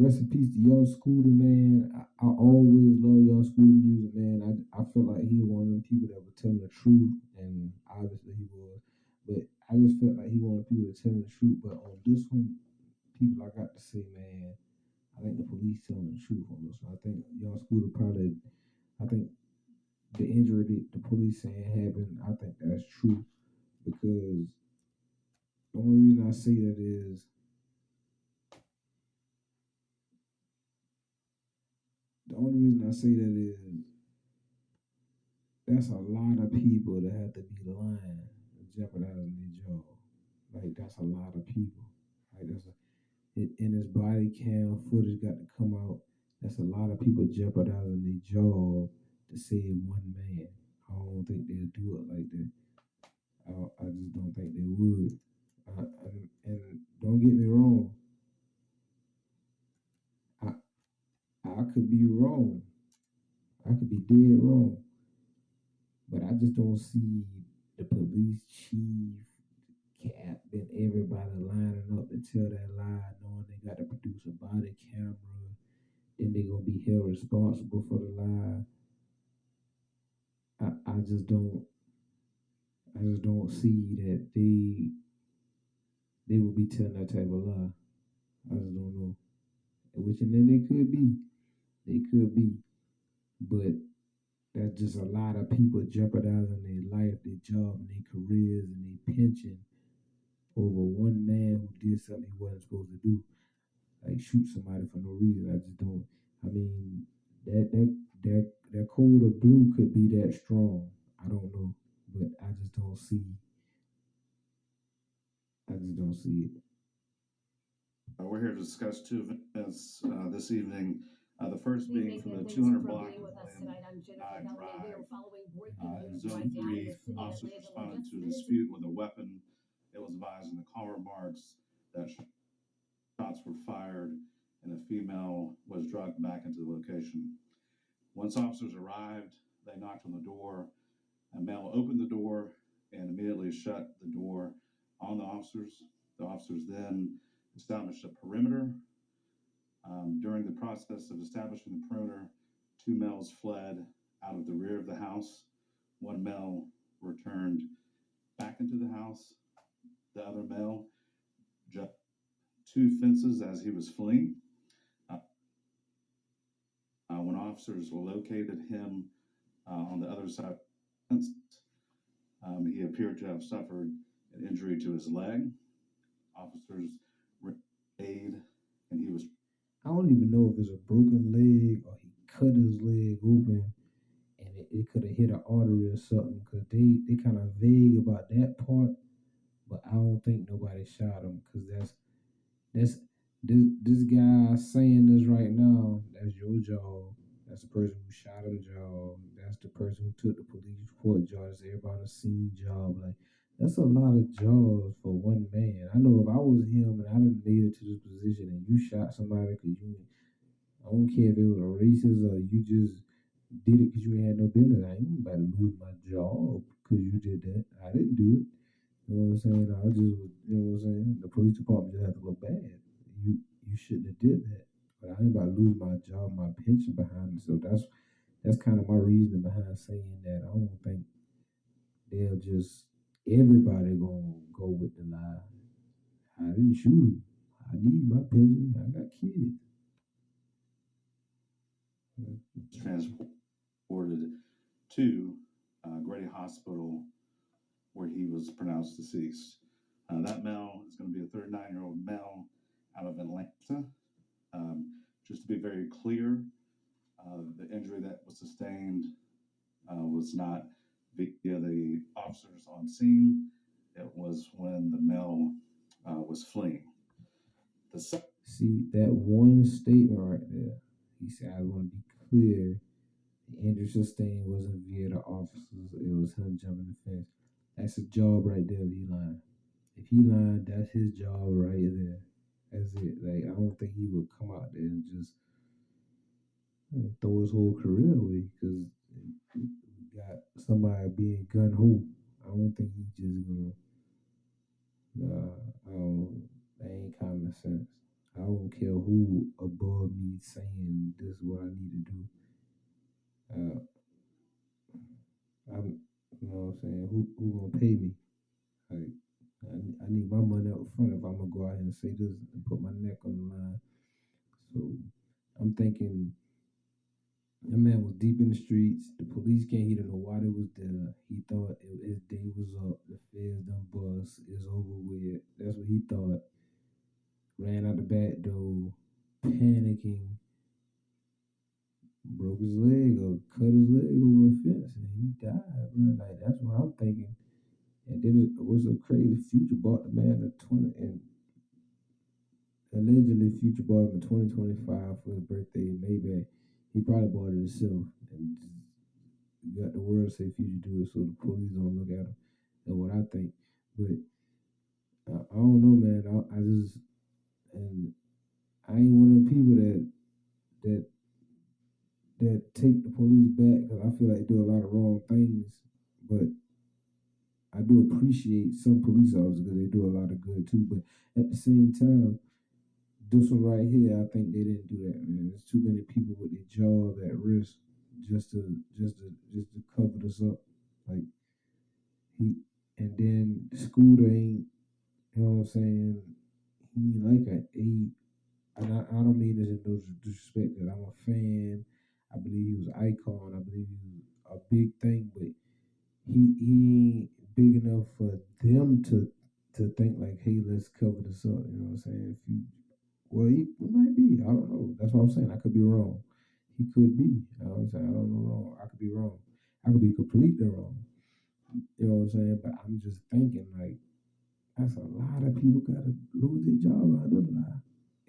rest in peace to Young Scooter, man. I always love Young Scooter music, man. I feel like he was one of them people that were telling the truth, and obviously he was. But I just felt like he wanted people to tell the truth. But on this one, people I got to say, man, I think the police telling the truth on this one. I think Young Scooter probably, I think the injury that the police saying happened, I think that's true because the only reason I say that is the only reason I say that is that's a lot of people that have to be lying and jeopardizing their job. Like that's a lot of people. Like that's a and his body cam footage got to come out. That's a lot of people jeopardizing their job to save one man. I don't think they'll do it like that. I just don't think they would. And don't get me wrong, I I could be wrong. I could be dead wrong, but I just don't see the police chief, captain, everybody lining up to tell that lie, knowing they got to produce a body camera, then they gonna be held responsible for the lie. I just don't. I just don't see that they would be telling that type of lie. I just don't know. Which and then they could be, but that's just a lot of people jeopardizing their life, their job, and their careers and their pension over one man who did something he wasn't supposed to do, like shoot somebody for no reason. I just don't. I mean, that code of blue could be that strong. I don't know, but I just don't see. I just don't see it. We're here to discuss two events this evening. The first being from the 200 block of Lynn Drive. In Zone 3, officers responded to a dispute with a weapon. It was advised in the call remarks that shots were fired and a female was drugged back into the location. Once officers arrived, they knocked on the door. A male opened the door and immediately shut the door on the officers. The officers then established a perimeter. During the process of establishing the perimeter, two males fled out of the rear of the house. One male returned back into the house. The other male jumped two fences as he was fleeing. Uh, when officers located him on the other side of the fence, he appeared to have suffered an injury to his leg. Officers aid, and he was. I don't even know if it's a broken leg or he cut his leg open and it could have hit an artery or something because they kind of vague about that part. But I don't think nobody shot him because that's this guy saying this right now. That's your job. That's the person who shot him job. That's the person who took the police report job. That's everybody on the scene job. Like that's a lot of jobs for one man. I know if I was him and I didn't made it to this position and you shot somebody because you, I don't care if it was a racist or you just did it because you ain't had no business. I ain't about to lose my job because you did that. I didn't do it. You know what I'm saying? I just, you know what I'm saying? The police department just had to look bad. You shouldn't have did that. But I ain't about to lose my job, my pension behind it. So that's kind of my reasoning behind saying that. I don't think they'll just everybody gonna go with the lie. I didn't shoot him. I need my pension. I got kids. Transported to Grady Hospital, where he was pronounced deceased. That male is going to be a 39-year-old male out of Atlanta. Just to be very clear, the injury that was sustained was not via the officers on scene. It was when the male was fleeing. See that one statement right there. He said, "I want to be clear. The injury sustained wasn't via the officers. It was him jumping the fence. That's a job right there. If he lying, if he lying, that's his job right there. That's it. Like I don't think he would come out there and just throw his whole career away because he got somebody being gun ho. I don't think he just gonna. I don't. That ain't common sense. I don't care who above me saying this is what I need to do. Uh, I'm, you know what I'm saying? Who gonna pay me? Like, I need my money up front if I'm gonna go out here and say this and put my neck on the line. So I'm thinking that man was deep in the streets. The police can't. He didn't know why they was there. He thought his day was up. The feds done bust. It's over with. That's what he thought. Ran out the back door, panicking, broke his leg or cut his leg over a fence, and he died, bro. Like that's what I'm thinking. And then it was a crazy. Future bought the man a 20, and allegedly Future bought him a 2025 for his birthday. Maybe he probably bought it himself and just got the world to say Future do it, so the police don't look at him. That's what I think. But I don't know, man. I just and I ain't one of the people that that take the police back because I feel like they do a lot of wrong things. But I do appreciate some police officers because they do a lot of good too. But at the same time, this one right here, I think they didn't do that, man. There's too many people with their job at risk just to cover this up. Like he and then Scooter ain't, you know what I'm saying? He ain't like an eight. And I don't mean this in no disrespect that I'm a fan. I believe he was an icon. I believe he was a big thing, but he ain't big enough for them to think like, hey, let's cover this up. You know what I'm saying? If you, well, he might be. I don't know. That's what I'm saying. I could be wrong. He could be. You know what I'm saying? I don't know wrong. I could be wrong. I could be completely wrong. You know what I'm saying? But I'm just thinking like that's a lot of people gotta lose their job behind another lie.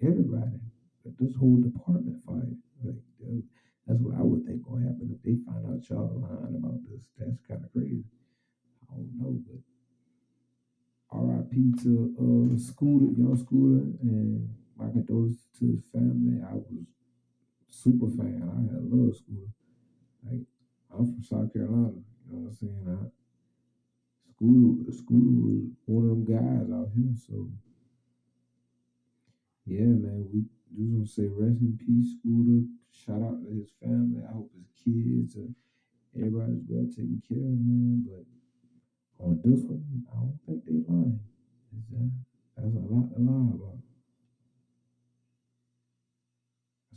Everybody. But this whole department fired. Like that's what I would think will happen if they find out y'all lying about this. That's kind of crazy. I don't know, but R.I.P. to Scooter, young Scooter, and my condolences to his family. I was super fan. I had love Scooter. Like I'm from South Carolina. You know what I'm saying? Scooter was one of them guys out here. So yeah, man, we just gonna say rest in peace, Scooter. Shout out to his family. I hope his kids and everybody's well taken care of, man. But on this one, I don't think they lying. Is that that's a lot to lie about.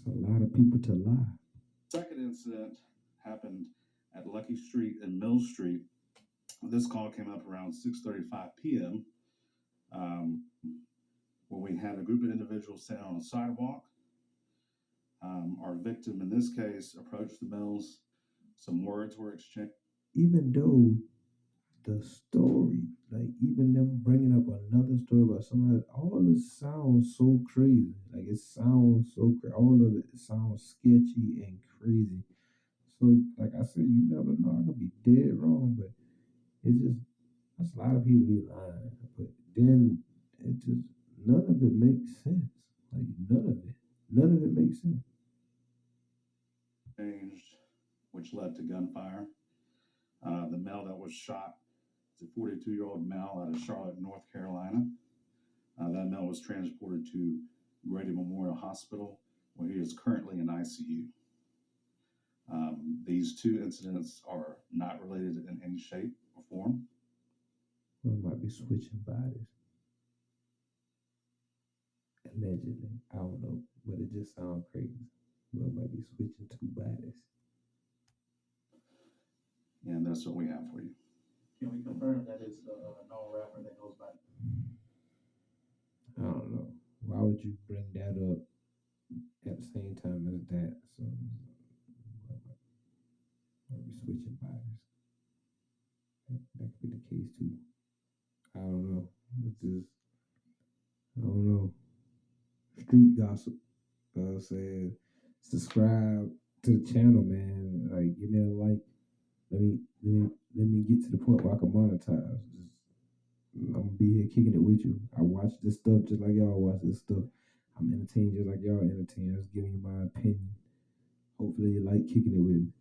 That's a lot of people to lie. Second incident happened at Lucky Street and Mill Street. This call came up around 6:35 p.m. Um, where we had a group of individuals sitting on a sidewalk. Our victim in this case approached the mills. Some words were exchanged. Even though the story, like even them bringing up another story about somebody, all this sounds so crazy. Like it sounds so crazy. All of it sounds sketchy and crazy. So, like I said, you never know. I could be dead wrong, but it's just that's a lot of people be lying. But then it just none of it makes sense. Like none of it makes sense. Which led to gunfire. The male that was shot is a 42-year-old male out of Charlotte, North Carolina. That male was transported to Grady Memorial Hospital, where he is currently in ICU. These two incidents are not related in any shape or form. We might be switching bodies. Allegedly. I don't know, but it just sounds crazy. We might be switching two bodies. And that's what we have for you. Can we confirm that it's a known rapper that goes by? I don't know. Why would you bring that up at the same time as that? So might be switching bodies. That could be the case too. I don't know. It's just I don't know. Street gossip. Said subscribe to the channel, man. Like give me a like. Let me get to the point where I can monetize. Just I'm gonna be here kicking it with you. I watch this stuff just like y'all watch this stuff. I'm entertained just like y'all entertained. Just giving you my opinion. Hopefully you like kicking it with me.